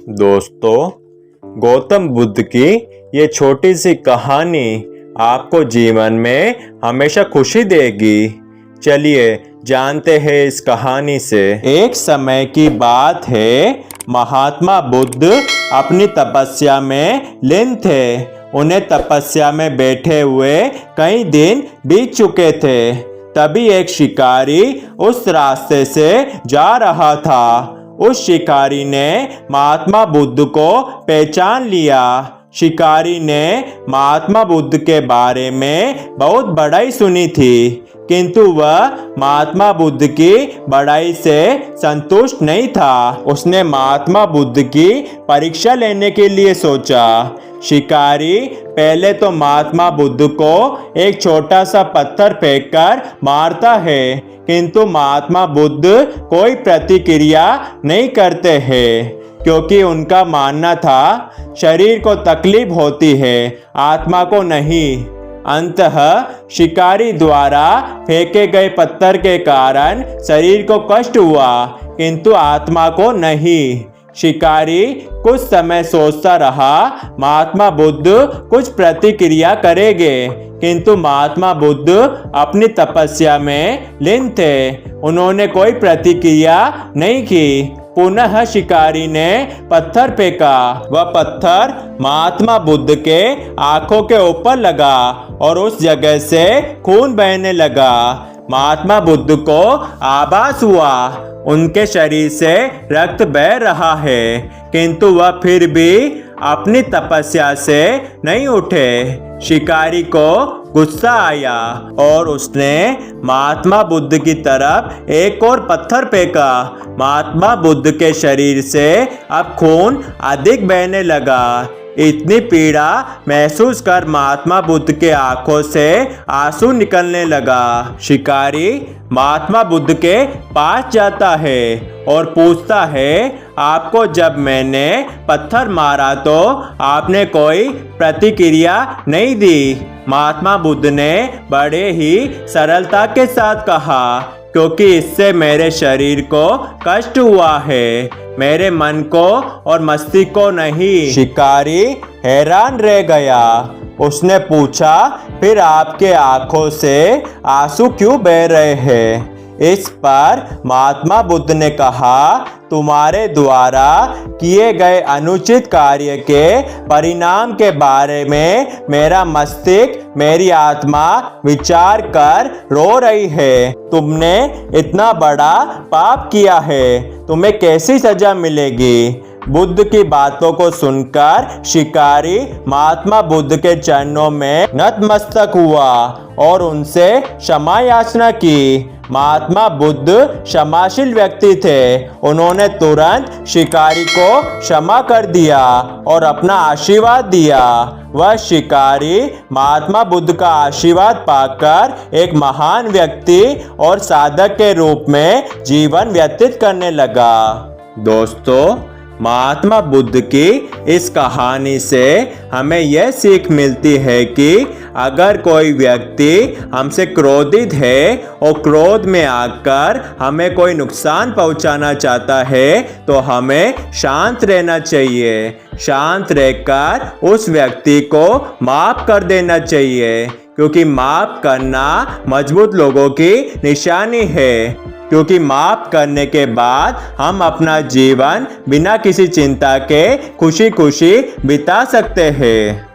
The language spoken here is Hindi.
दोस्तों, गौतम बुद्ध की ये छोटी सी कहानी आपको जीवन में हमेशा खुशी देगी। चलिए जानते हैं इस कहानी से। एक समय की बात है, महात्मा बुद्ध अपनी तपस्या में लीन थे। उन्हें तपस्या में बैठे हुए कई दिन बीत चुके थे। तभी एक शिकारी उस रास्ते से जा रहा था। उस शिकारी ने महात्मा बुद्ध को पहचान लिया। शिकारी ने महात्मा बुद्ध के बारे में बहुत बड़ाई सुनी थी, किंतु वह महात्मा बुद्ध की बड़ाई से संतुष्ट नहीं था। उसने महात्मा बुद्ध की परीक्षा लेने के लिए सोचा। शिकारी पहले तो महात्मा बुद्ध को एक छोटा सा पत्थर फेंककर मारता है, किंतु महात्मा बुद्ध कोई प्रतिक्रिया नहीं करते हैं, क्योंकि उनका मानना था शरीर को तकलीफ होती है, आत्मा को नहीं। अंततः शिकारी द्वारा फेंके गए पत्थर के कारण शरीर को कष्ट हुआ, किंतु आत्मा को नहीं। शिकारी कुछ समय सोचता रहा, महात्मा बुद्ध कुछ प्रतिक्रिया करेंगे, किंतु महात्मा बुद्ध अपनी तपस्या में लीन थे। उन्होंने कोई प्रतिक्रिया नहीं की। पुनः शिकारी ने पत्थर फेंका। वह पत्थर महात्मा बुद्ध के आंखों के ऊपर लगा और उस जगह से खून बहने लगा। महात्मा बुद्ध को आभास हुआ उनके शरीर से रक्त बह रहा है, किंतु वह फिर भी अपनी तपस्या से नहीं उठे। शिकारी को गुस्सा आया और उसने महात्मा बुद्ध की तरफ एक और पत्थर फेंका। महात्मा बुद्ध के शरीर से अब खून अधिक बहने लगा। इतनी पीड़ा महसूस कर महात्मा बुद्ध के आंखों से आंसू निकलने लगा। शिकारी महात्मा बुद्ध के पास जाता है और पूछता है, आपको जब मैंने पत्थर मारा तो आपने कोई प्रतिक्रिया नहीं दी। महात्मा बुद्ध ने बड़े ही सरलता के साथ कहा, क्योंकि इससे मेरे शरीर को कष्ट हुआ है, मेरे मन को और मस्तिष्क को नहीं। शिकारी हैरान रह गया। उसने पूछा, फिर आपके आंखों से आंसू क्यों बह रहे हैं? इस पर महात्मा बुद्ध ने कहा, तुम्हारे द्वारा किए गए अनुचित कार्य के परिणाम के बारे में मेरा मस्तिष्क, मेरी आत्मा विचार कर रो रही है। तुमने इतना बड़ा पाप किया है, तुम्हें कैसी सजा मिलेगी? बुद्ध की बातों को सुनकर शिकारी महात्मा बुद्ध के चरणों में नतमस्तक हुआ और उनसे क्षमा याचना की। महात्मा बुद्ध क्षमाशील व्यक्ति थे। उन्होंने तुरंत शिकारी को क्षमा कर दिया और अपना आशीर्वाद दिया। वह शिकारी महात्मा बुद्ध का आशीर्वाद पाकर एक महान व्यक्ति और साधक के रूप में जीवन व्यतीत करने लगा। दोस्तों, महात्मा बुद्ध की इस कहानी से हमें यह सीख मिलती है कि अगर कोई व्यक्ति हमसे क्रोधित है और क्रोध में आकर हमें कोई नुकसान पहुंचाना चाहता है, तो हमें शांत रहना चाहिए। शांत रहकर उस व्यक्ति को माफ कर देना चाहिए, क्योंकि माफ करना मजबूत लोगों की निशानी है। क्योंकि माफ करने के बाद हम अपना जीवन बिना किसी चिंता के खुशी खुशी बिता सकते हैं।